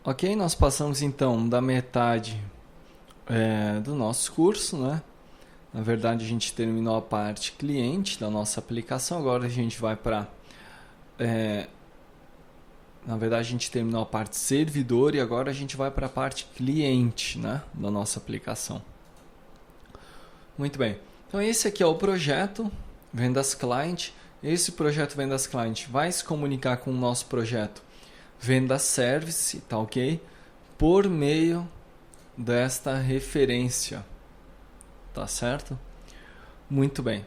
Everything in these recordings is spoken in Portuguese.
Ok, nós passamos então da metade do nosso curso, né? Na verdade, a gente terminou a parte cliente da nossa aplicação, agora a gente vai para... na verdade, a gente terminou a parte servidor e agora a gente vai para a parte cliente, né? Da nossa aplicação. Muito bem. Então, esse aqui é o projeto Vendas Client. Esse projeto Vendas Client vai se comunicar com o nosso projeto Vendas Service, tá ok? Por meio desta referência, tá certo? Muito bem.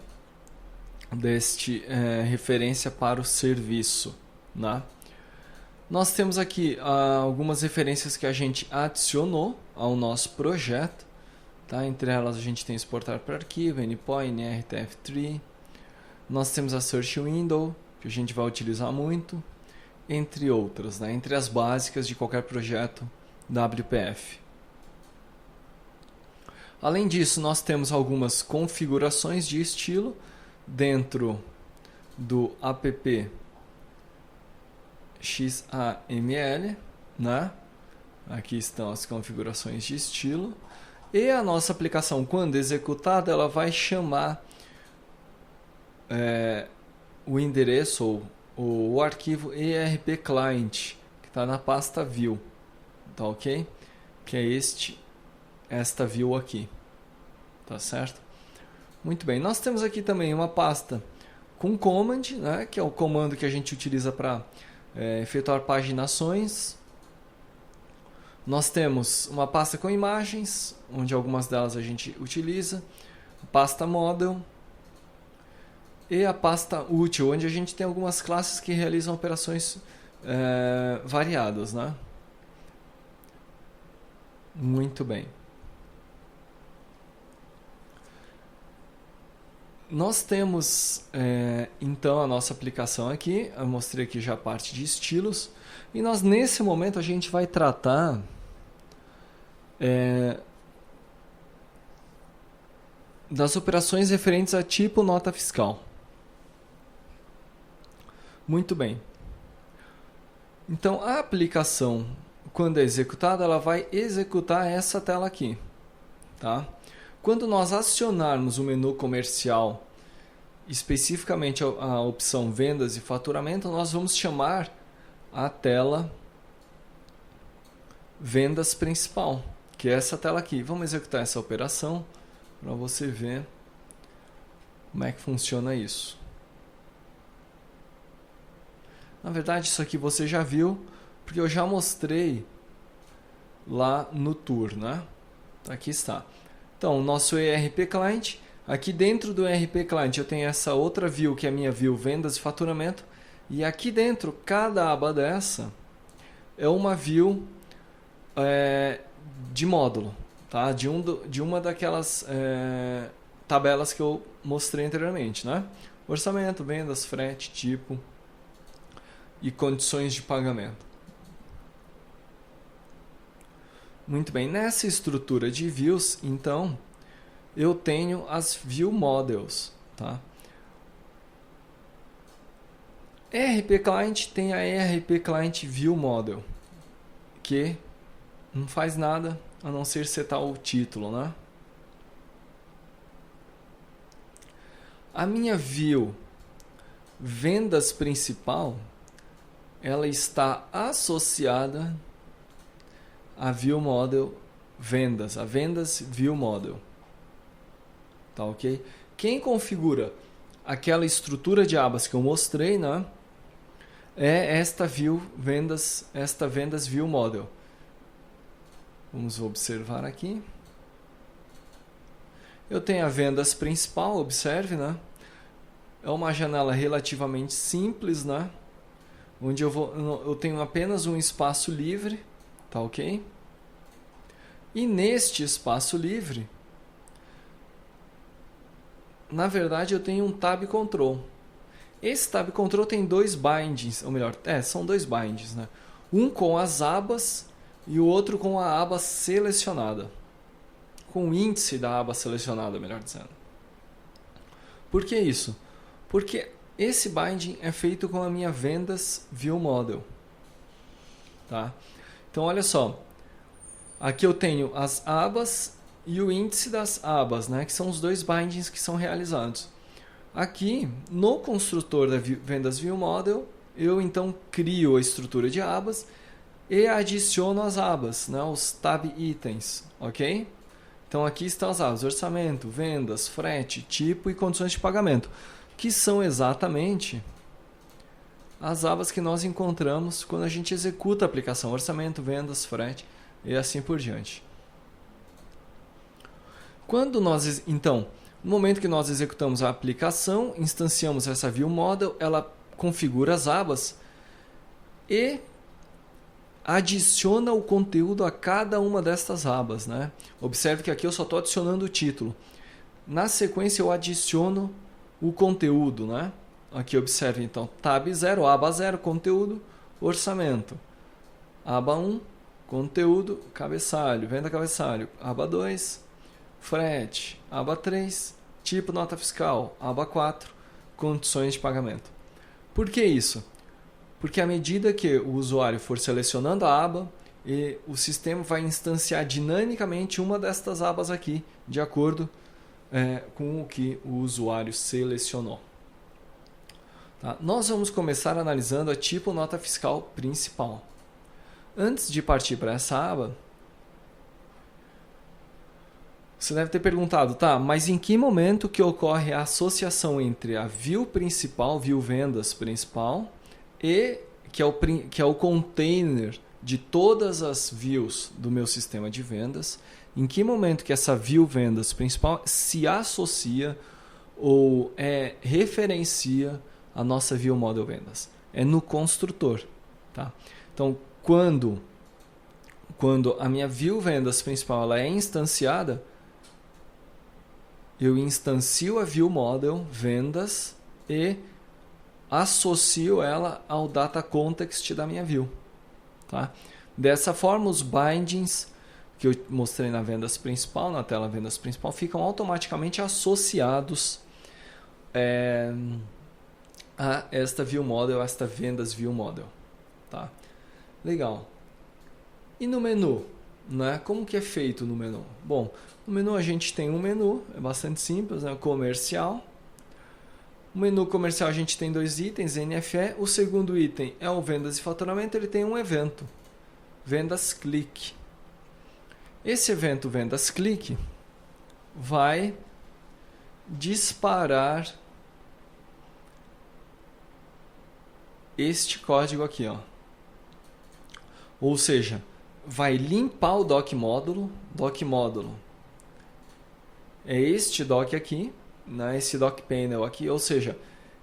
Deste referência para o serviço, né? Nós temos aqui algumas referências que a gente adicionou ao nosso projeto, tá? Entre elas a gente tem exportar para arquivo, NPOI, NRTF3. Nós temos a Search Window, que a gente vai utilizar muito, entre outras, né? Entre as básicas de qualquer projeto WPF. Além disso, nós temos algumas configurações de estilo dentro do app XAML, né? Aqui estão as configurações de estilo. E a nossa aplicação, quando executada, ela vai chamar o endereço ou o arquivo ERP Client, que está na pasta View, tá ok? Que é esta view aqui, tá certo? Muito bem, nós temos aqui também uma pasta com command, né? Que é o comando que a gente utiliza para efetuar paginações. Nós temos uma pasta com imagens, onde algumas delas a gente utiliza, a pasta model e a pasta útil, onde a gente tem algumas classes que realizam operações variadas, né? Muito bem. Nós temos então a nossa aplicação aqui. Eu mostrei aqui já a parte de estilos. E nós nesse momento a gente vai tratar das operações referentes a tipo nota fiscal. Muito bem. Então a aplicação, quando é executada, ela vai executar essa tela aqui, tá? Quando nós acionarmos o menu comercial, especificamente a opção vendas e faturamento, nós vamos chamar a tela vendas principal, que é essa tela aqui. Vamos executar essa operação para você ver como é que funciona isso. Na verdade, isso aqui você já viu, porque eu já mostrei lá no tour, né? Aqui está. Então, o nosso ERP Client, aqui dentro do ERP Client eu tenho essa outra view, que é a minha view vendas e faturamento, e aqui dentro, cada aba dessa é uma view de módulo, tá? De uma daquelas tabelas que eu mostrei anteriormente, né? Orçamento, vendas, frete, tipo e condições de pagamento. Muito bem, nessa estrutura de views, então, eu tenho as view models, tá? ERP Client tem a ERP Client View Model, que não faz nada a não ser setar o título, né? A minha view vendas principal, ela está associada a View Model vendas, a vendas View Model, tá ok? Quem configura aquela estrutura de abas que eu mostrei, né? É esta vendas View Model. Vamos observar aqui. Eu tenho a vendas principal, observe, né? É uma janela relativamente simples, né? Onde eu tenho apenas um espaço livre, tá ok? E neste espaço livre, na verdade eu tenho um Tab Control. Esse Tab Control tem dois bindings, ou melhor, são dois bindings, né? Um com as abas e o outro com a aba selecionada. Com o índice da aba selecionada, melhor dizendo. Por que isso? Porque esse binding é feito com a minha vendas View Model, tá? Então, olha só. Aqui eu tenho as abas e o índice das abas, né? Que são os dois bindings que são realizados. Aqui, no construtor da Vendas View Model, eu então crio a estrutura de abas e adiciono as abas, né? Os tab itens, ok? Então aqui estão as abas: orçamento, vendas, frete, tipo e condições de pagamento, que são exatamente as abas que nós encontramos quando a gente executa a aplicação: orçamento, vendas, frete e assim por diante. Então, no momento que nós executamos a aplicação, instanciamos essa View Model, ela configura as abas e adiciona o conteúdo a cada uma destas abas, né? Observe que aqui eu só estou adicionando o título. Na sequência eu adiciono o conteúdo, né? Aqui observe então, tab 0, aba 0, conteúdo, orçamento. Aba 1, conteúdo, cabeçalho, venda cabeçalho. Aba 2, frete. Aba 3, tipo nota fiscal. Aba 4, condições de pagamento. Por que isso? Porque à medida que o usuário for selecionando a aba, o sistema vai instanciar dinamicamente uma destas abas aqui, de acordo com o que o usuário selecionou. Tá? Nós vamos começar analisando a tipo nota fiscal principal. Antes de partir para essa aba, você deve ter perguntado, tá, mas em que momento que ocorre a associação entre a view principal, view vendas principal, e que é o container de todas as views do meu sistema de vendas? Em que momento que essa view vendas principal se associa ou referencia a nossa view model vendas? É no construtor. Tá? Então, quando a minha view vendas principal ela é instanciada, eu instancio a view model vendas e associo ela ao data context da minha view. Tá? Dessa forma, os bindings que eu mostrei na vendas principal, na tela vendas principal, ficam automaticamente associados a esta view model, esta vendas view model. Tá? Legal. E no menu? Né? Como que é feito no menu? Bom, no menu a gente tem um menu, é bastante simples, né? Comercial. No menu comercial a gente tem dois itens, NFE. O segundo item é o vendas e faturamento, ele tem um evento, vendas clique. Esse evento vendas clique vai disparar este código aqui, ó. Ou seja, vai limpar o doc módulo. Doc módulo é este doc aqui, né? Esse doc panel aqui, ou seja,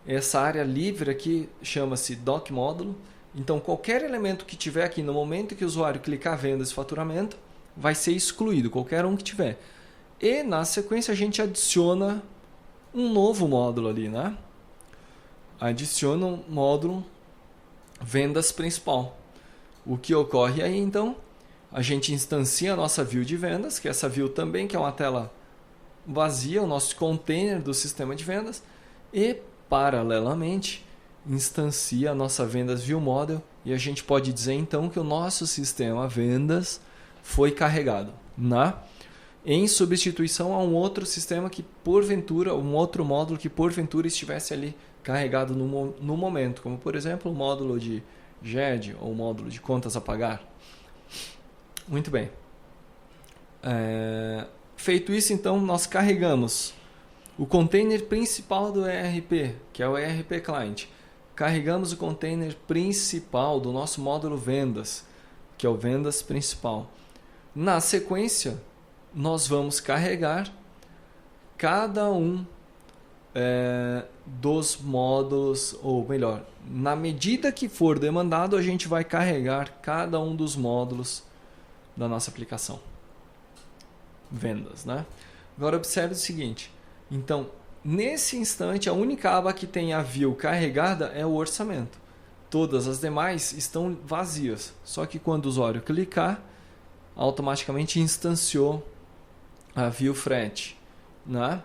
essa área livre aqui chama-se doc módulo. Então, qualquer elemento que tiver aqui no momento que o usuário clicar vendas e faturamento vai ser excluído, qualquer um que tiver. E na sequência a gente adiciona um novo módulo ali, né? Adiciona um módulo vendas principal. O que ocorre aí então? A gente instancia a nossa view de vendas, que essa view também que é uma tela vazia, o nosso container do sistema de vendas, e paralelamente instancia a nossa vendas view model, e a gente pode dizer então que o nosso sistema vendas foi carregado, né? Em substituição a um outro sistema que porventura, um outro módulo que porventura estivesse ali carregado no momento, como por exemplo o módulo de GED ou o módulo de contas a pagar. Muito bem. Feito isso, então, nós carregamos o container principal do ERP, que é o ERP Client. Carregamos o container principal do nosso módulo vendas, que é o vendas principal. Na sequência, nós vamos carregar cada um dos módulos, ou melhor, na medida que for demandado, a gente vai carregar cada um dos módulos da nossa aplicação. Vendas, né? Agora observe o seguinte. Então, nesse instante, a única aba que tem a view carregada é o orçamento. Todas as demais estão vazias. Só que quando o usuário clicar, automaticamente instanciou a view frete, né?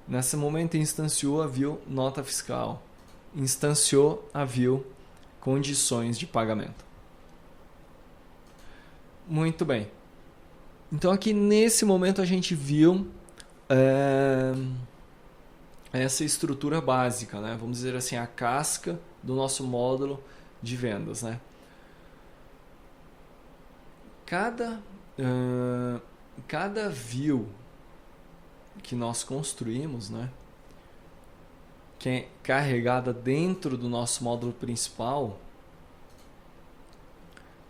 Nesse momento instanciou a view nota fiscal, instanciou a view condições de pagamento. Muito bem. Então aqui nesse momento a gente viu essa estrutura básica, né? Vamos dizer assim, a casca do nosso módulo de vendas, né? Cada view que nós construímos, né, que é carregada dentro do nosso módulo principal,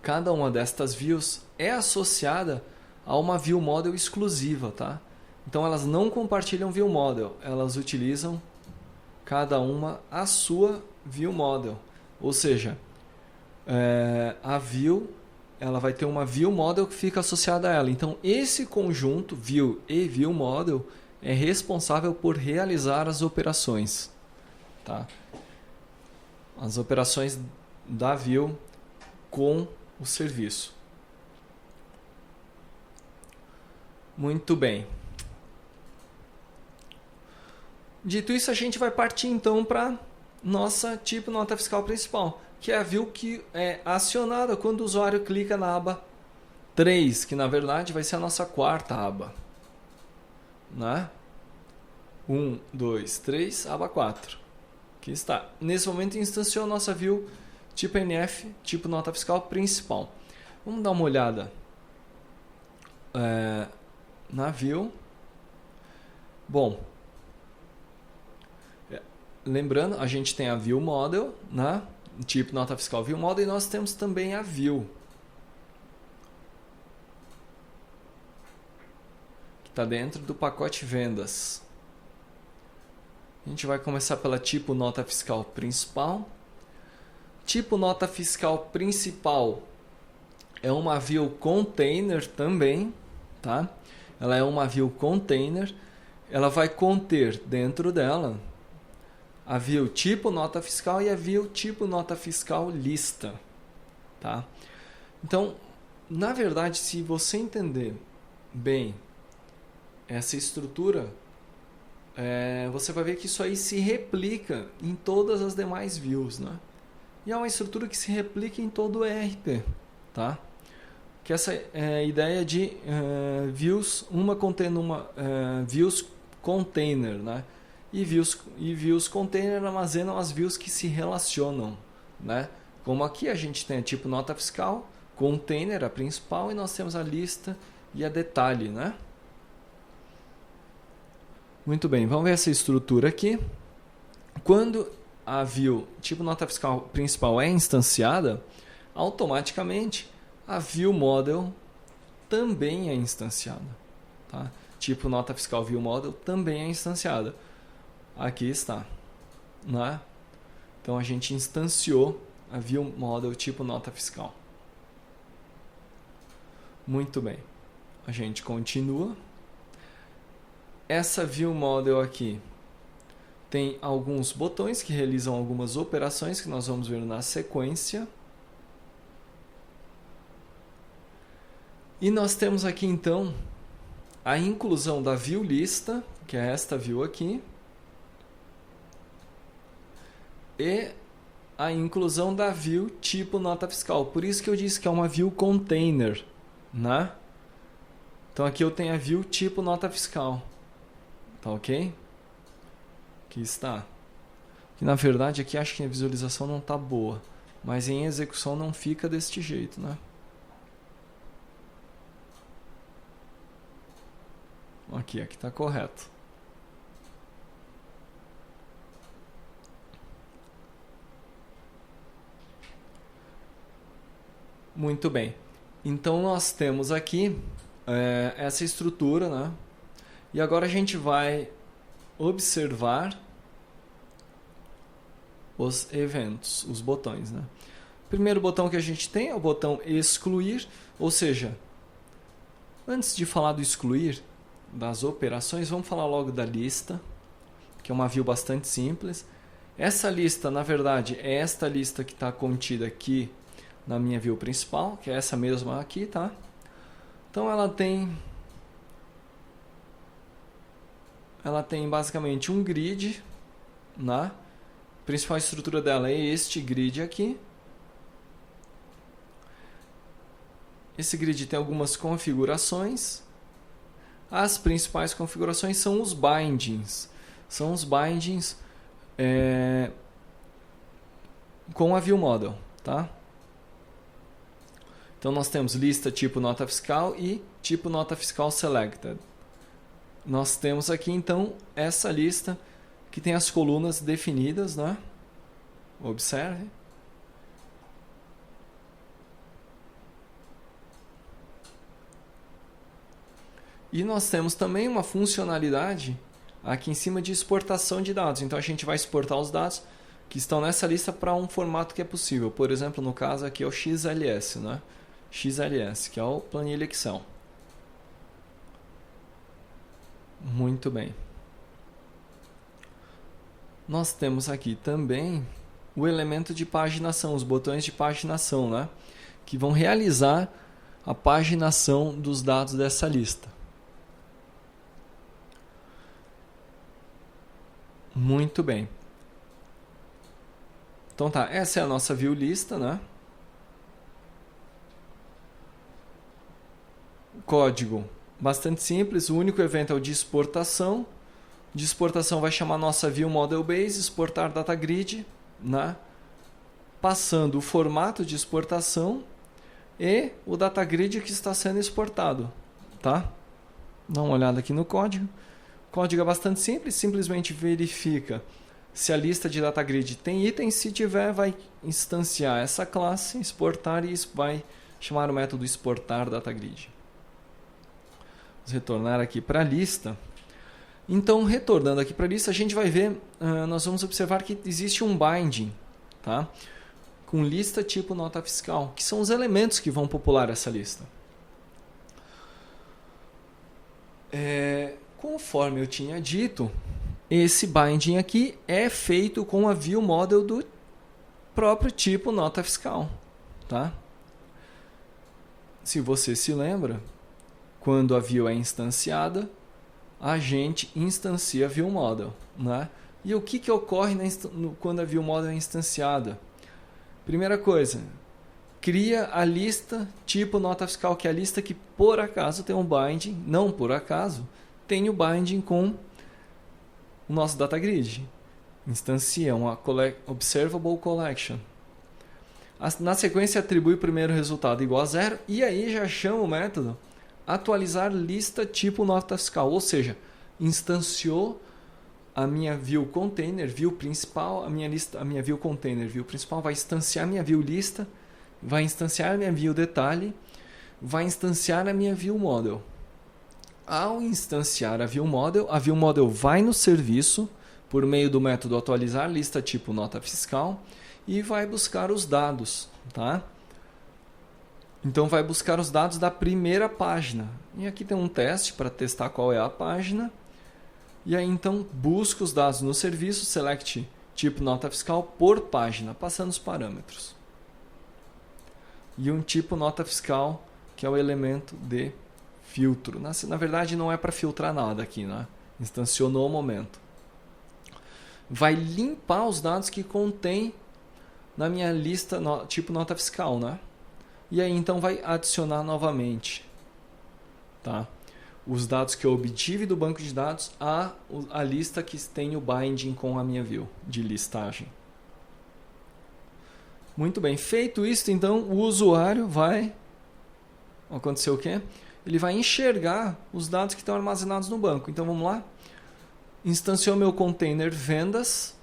cada uma destas views é associada a uma view model exclusiva, tá? Então elas não compartilham view model, elas utilizam cada uma a sua view model. Ou seja, a view ela vai ter uma view model que fica associada a ela. Então esse conjunto view e view model é responsável por realizar as operações, tá? As operações da view com o serviço. Muito bem. Dito isso, a gente vai partir então para nossa tipo nota fiscal principal, que é a view que é acionada quando o usuário clica na aba 3, que na verdade vai ser a nossa quarta aba, né? 1, 2, 3, aba 4. Aqui está. Nesse momento instanciou a nossa view tipo NF, tipo nota fiscal principal. Vamos dar uma olhada na view. Bom, lembrando, a gente tem a view model, né? Tipo nota fiscal view model, e nós temos também a view, que está dentro do pacote vendas. A gente vai começar pela tipo nota fiscal principal. Tipo nota fiscal principal é uma view container também, tá? Ela é uma view container. Ela vai conter dentro dela a view tipo nota fiscal e a view tipo nota fiscal lista, tá? Então, na verdade, se você entender bem essa estrutura, você vai ver que isso aí se replica em todas as demais views, né? E é uma estrutura que se replica em todo o ERP, tá? Que essa é a ideia de views, uma contendo uma views container, né? E views container armazenam as views que se relacionam, né? Como aqui a gente tem tipo nota fiscal, container a principal, e nós temos a lista e a detalhe, né? Muito bem, vamos ver essa estrutura aqui. Quando a view tipo nota fiscal principal é instanciada, automaticamente a view model também é instanciada, tá? Tipo nota fiscal view model também é instanciada. Aqui está, né? Então a gente instanciou a view model tipo nota fiscal. Muito bem, a gente continua. Essa view model aqui tem alguns botões que realizam algumas operações que nós vamos ver na sequência. E nós temos aqui então a inclusão da view lista, que é esta view aqui, e a inclusão da view tipo nota fiscal. Por isso que eu disse que é uma view container, né? Então aqui eu tenho a view tipo nota fiscal. Tá ok? Aqui está. Que na verdade aqui acho que a visualização não está boa, mas em execução não fica deste jeito, né? Aqui está correto. Muito bem. Então nós temos aqui essa estrutura, né? E agora a gente vai observar os eventos, os botões, né? O primeiro botão que a gente tem é o botão excluir, ou seja, antes de falar do excluir, das operações, vamos falar logo da lista, que é uma view bastante simples. Essa lista, na verdade, é esta lista que está contida aqui na minha view principal, que é essa mesma aqui, tá? Então ela tem basicamente um grid, né? A principal estrutura dela é este grid aqui. esse grid tem algumas configurações. As principais configurações são os bindings. São os bindings com a View Model, tá? Então nós temos lista tipo nota fiscal e tipo nota fiscal selected. Nós temos aqui então essa lista que tem as colunas definidas, né? Observe. E nós temos também uma funcionalidade aqui em cima de exportação de dados. Então a gente vai exportar os dados que estão nessa lista para um formato que é possível. Por exemplo, no caso aqui é o XLS, né? XLS, que é o planilha Excel. Muito bem. Nós temos aqui também o elemento de paginação, os botões de paginação, né? Que vão realizar a paginação dos dados dessa lista. Muito bem. Então tá, essa é a nossa view lista, né? O código bastante simples, o único evento é o de exportação. De exportação vai chamar nossa view model base, exportar data grid, né? Passando o formato de exportação e o data grid que está sendo exportado, tá? Dá uma olhada aqui no código. O código é bastante simples, simplesmente verifica se a lista de data grid tem itens. Se tiver, vai instanciar essa classe, exportar, e vai chamar o método exportar data grid. Vamos retornar aqui para a lista. Então, retornando aqui para a lista, a gente vai ver, nós vamos observar que existe um binding, tá? Com lista tipo nota fiscal, que são os elementos que vão popular essa lista. Conforme eu tinha dito, esse binding aqui é feito com a view model do próprio tipo nota fiscal, tá? Se você se lembra, quando a view é instanciada, a gente instancia a view model, né? E o que ocorre quando a view model é instanciada? Primeira coisa, cria a lista tipo nota fiscal, que é a lista que por acaso tem um binding, não por acaso, tem o binding com o nosso data grid. Instancia uma observable collection. Na sequência, atribui o primeiro resultado igual a 0 e aí já chama o método atualizar lista tipo nota fiscal, ou seja, instanciou a minha view container, view principal, a minha view container, view principal, vai instanciar a minha view lista, vai instanciar a minha view detalhe, vai instanciar a minha view model. Ao instanciar a view model vai no serviço por meio do método atualizar lista tipo nota fiscal e vai buscar os dados, tá? Então vai buscar os dados da primeira página. E aqui tem um teste para testar qual é a página. E aí então busca os dados no serviço, select tipo nota fiscal por página, passando os parâmetros. E um tipo nota fiscal, que é o elemento de filtro. Na verdade não é para filtrar nada aqui, né? Instanciou no momento. Vai limpar os dados que contém na minha lista tipo nota fiscal, né? E aí então vai adicionar novamente, tá? Os dados que eu obtive do banco de dados a lista que tem o binding com a minha view de listagem. Muito bem, feito isso, então o usuário vai acontecer o quê? Ele vai enxergar os dados que estão armazenados no banco. Então vamos lá. Instanciou meu container vendas.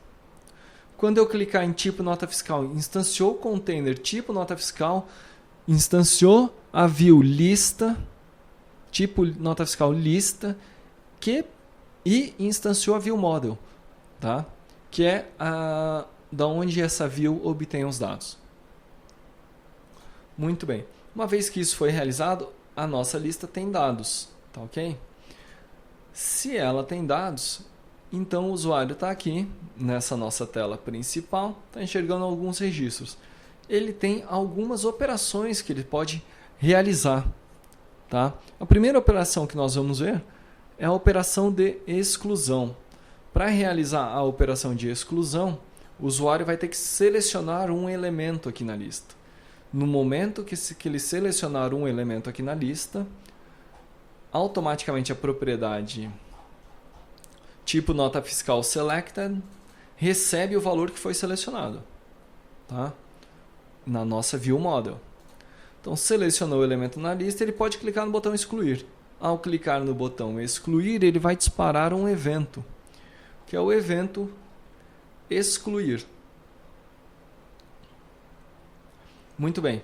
Quando eu clicar em tipo nota fiscal, instanciou o container tipo nota fiscal, instanciou a view lista, tipo nota fiscal lista, e instanciou a view model, tá? Que é da onde essa view obtém os dados. Muito bem. Uma vez que isso foi realizado, a nossa lista tem dados, tá ok? Se ela tem dados, então o usuário está aqui nessa nossa tela principal, está enxergando alguns registros. Ele tem algumas operações que ele pode realizar, tá? A primeira operação que nós vamos ver é a operação de exclusão. Para realizar a operação de exclusão, o usuário vai ter que selecionar um elemento aqui na lista. No momento que ele selecionar um elemento aqui na lista, automaticamente a propriedade tipo nota fiscal selected recebe o valor que foi selecionado, tá? Na nossa view model. Então, selecionou o elemento na lista, ele pode clicar no botão excluir. Ao clicar no botão excluir, ele vai disparar um evento, que é o evento excluir. Muito bem.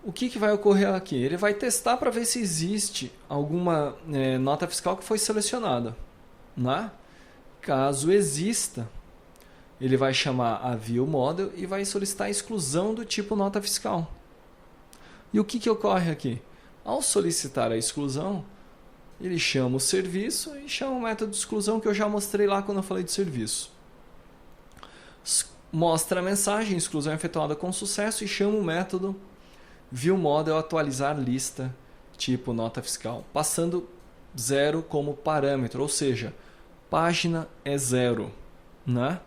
O que vai ocorrer aqui? Ele vai testar para ver se existe alguma nota fiscal que foi selecionada, né? Caso exista, ele vai chamar a viewModel e vai solicitar a exclusão do tipo nota fiscal. E o que ocorre aqui? Ao solicitar a exclusão, ele chama o serviço e chama o método de exclusão que eu já mostrei lá quando eu falei de serviço. Mostra a mensagem, exclusão efetuada com sucesso, e chama o método viewModel atualizar lista tipo nota fiscal, passando 0 como parâmetro, ou seja, página é 0, né?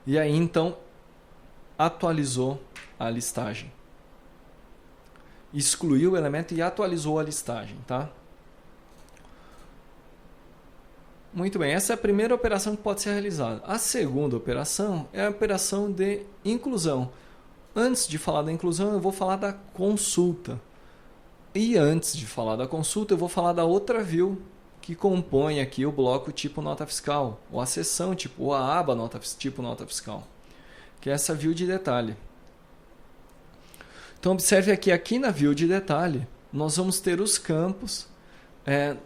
E aí então atualizou a listagem. Excluiu o elemento e atualizou a listagem, tá? Muito bem, essa é a primeira operação que pode ser realizada. A segunda operação é a operação de inclusão. Antes de falar da inclusão, eu vou falar da consulta. E antes de falar da consulta, eu vou falar da outra view que compõe aqui o bloco tipo nota fiscal, ou a seção tipo, ou a aba tipo nota fiscal, que é essa view de detalhe. Então observe aqui na view de detalhe, nós vamos ter os campos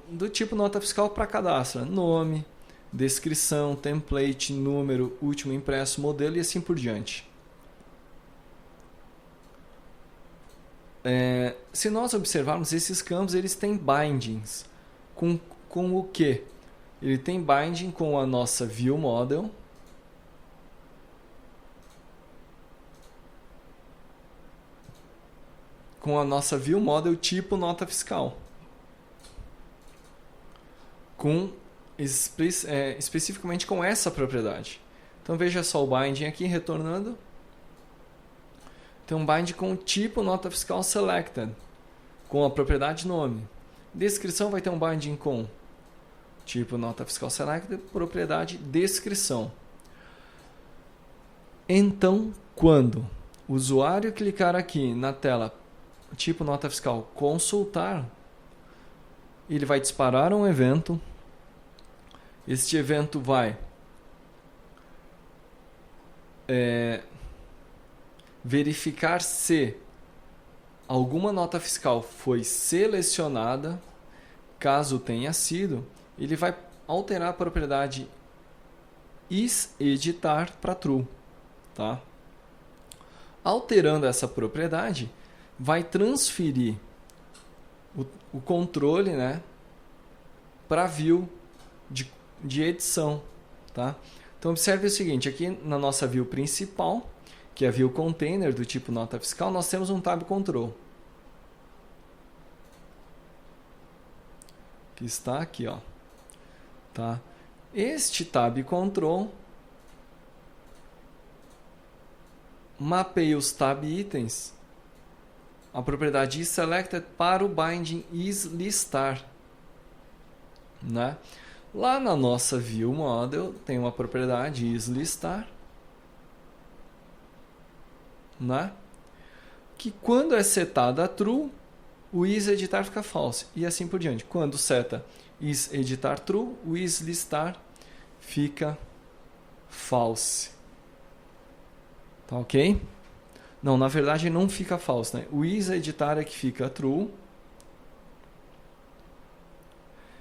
do tipo nota fiscal para cadastro, nome, descrição, template, número, último impresso, modelo e assim por diante. Se nós observarmos esses campos, eles têm bindings. Com o que? Ele tem binding com a nossa viewModel, tipo nota fiscal, especificamente com essa propriedade. Então veja só o binding aqui retornando. Tem um bind com o tipo nota fiscal selected, com a propriedade nome. Descrição vai ter um binding com tipo nota fiscal selected, propriedade descrição. Então, quando o usuário clicar aqui na tela tipo nota fiscal consultar, ele vai disparar um evento. Este evento vai verificar se alguma nota fiscal foi selecionada. Caso tenha sido, ele vai alterar a propriedade isEditar para true, tá? Alterando essa propriedade, vai transferir o controle, né, para a view de edição, tá? Então observe o seguinte, aqui na nossa view principal, que é a view container do tipo nota fiscal, nós temos um tab control, que está aqui, ó, tá? Este tab control mapeia os tab itens, a propriedade isSelected para o binding isListar, né? Lá na nossa viewModel tem uma propriedade isListar, né? Que quando é setada a true, o isEditar fica false e assim por diante. Quando seta isEditar true, o isListar fica false. Tá ok? Não, na verdade não fica false, né? O isEditar é que fica true.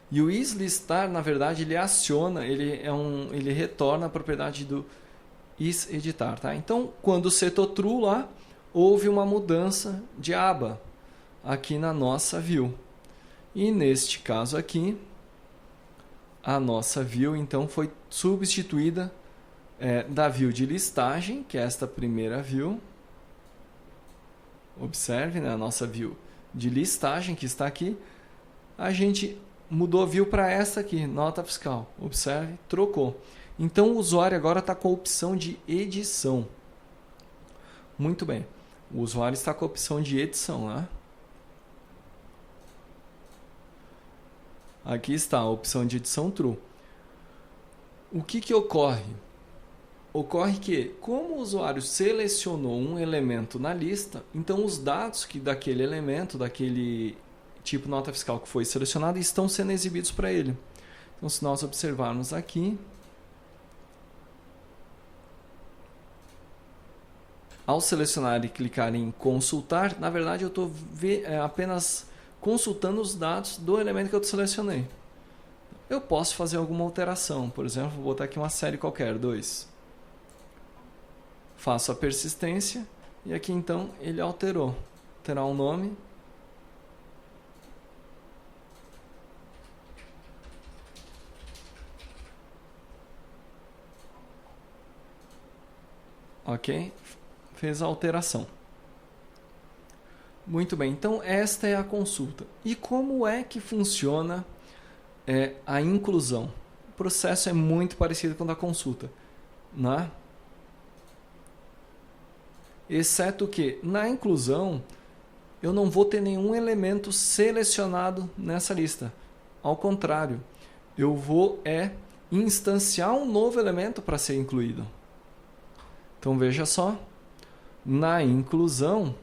E o isListar, na verdade, ele aciona, ele retorna a propriedade do isEditar, tá? Então, quando setou true lá, houve uma mudança de aba aqui na nossa view. E neste caso aqui, a nossa view então foi substituída da view de listagem, que é esta primeira view. Observe, né, a nossa view de listagem que está aqui. A gente mudou a view para essa aqui, nota fiscal. Observe, trocou. Então o usuário agora está com a opção de edição. Muito bem. O usuário está com a opção de edição, né? Aqui está a opção de edição True. O que ocorre? Ocorre que, como o usuário selecionou um elemento na lista, então os dados que daquele elemento, daquele tipo nota fiscal que foi selecionado, estão sendo exibidos para ele. Então, se nós observarmos aqui, ao selecionar e clicar em consultar, na verdade eu estou apenas consultando os dados do elemento que eu selecionei. Eu posso fazer alguma alteração, por exemplo, vou botar aqui uma série qualquer, 2. Faço a persistência e aqui então ele alterou. Terá um nome. Ok? Fez a alteração. Muito bem, então esta é a consulta. E como é que funciona a inclusão? O processo é muito parecido com o da consulta, né? Exceto que na inclusão eu não vou ter nenhum elemento selecionado nessa lista. Ao contrário, eu vou instanciar um novo elemento para ser incluído. Então veja só, na inclusão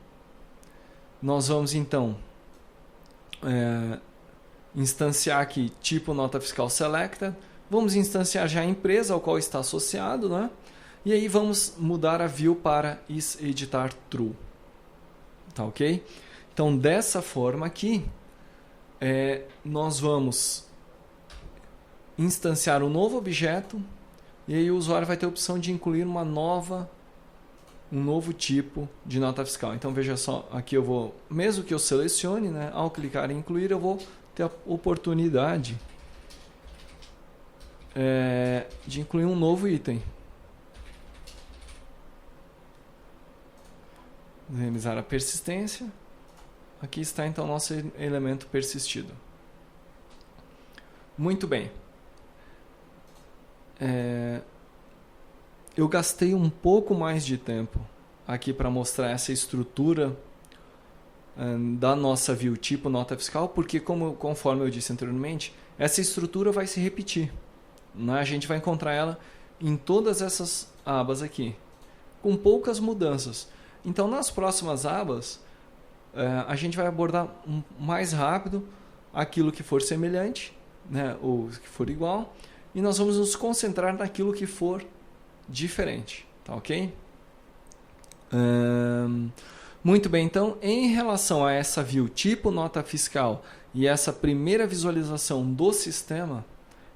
nós vamos então instanciar aqui tipo nota fiscal selected, vamos instanciar já a empresa ao qual está associado, né? E aí vamos mudar a view para isEditar True. Tá ok? Então dessa forma aqui, nós vamos instanciar um novo objeto e aí o usuário vai ter a opção de incluir um novo tipo de nota fiscal. Então veja só, aqui eu vou, mesmo que eu selecione, né, ao clicar em incluir, eu vou ter a oportunidade de incluir um novo item. Realizar a persistência. Aqui está então nosso elemento persistido. Muito bem. Eu gastei um pouco mais de tempo aqui para mostrar essa estrutura da nossa view tipo nota fiscal, porque conforme eu disse anteriormente, essa estrutura vai se repetir, né? A gente vai encontrar ela em todas essas abas aqui, com poucas mudanças. Então nas próximas abas, a gente vai abordar mais rápido aquilo que for semelhante, né? Ou que for igual, e nós vamos nos concentrar naquilo que for diferente, tá ok? Muito bem, então em relação a essa view tipo nota fiscal e essa primeira visualização do sistema,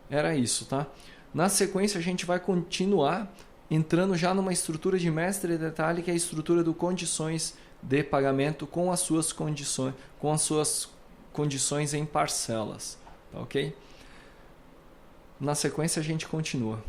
era isso, tá? Na sequência a gente vai continuar entrando já numa estrutura de mestre e detalhe, que é a estrutura do condições de pagamento com as suas condições em parcelas, tá ok? Na sequência a gente continua.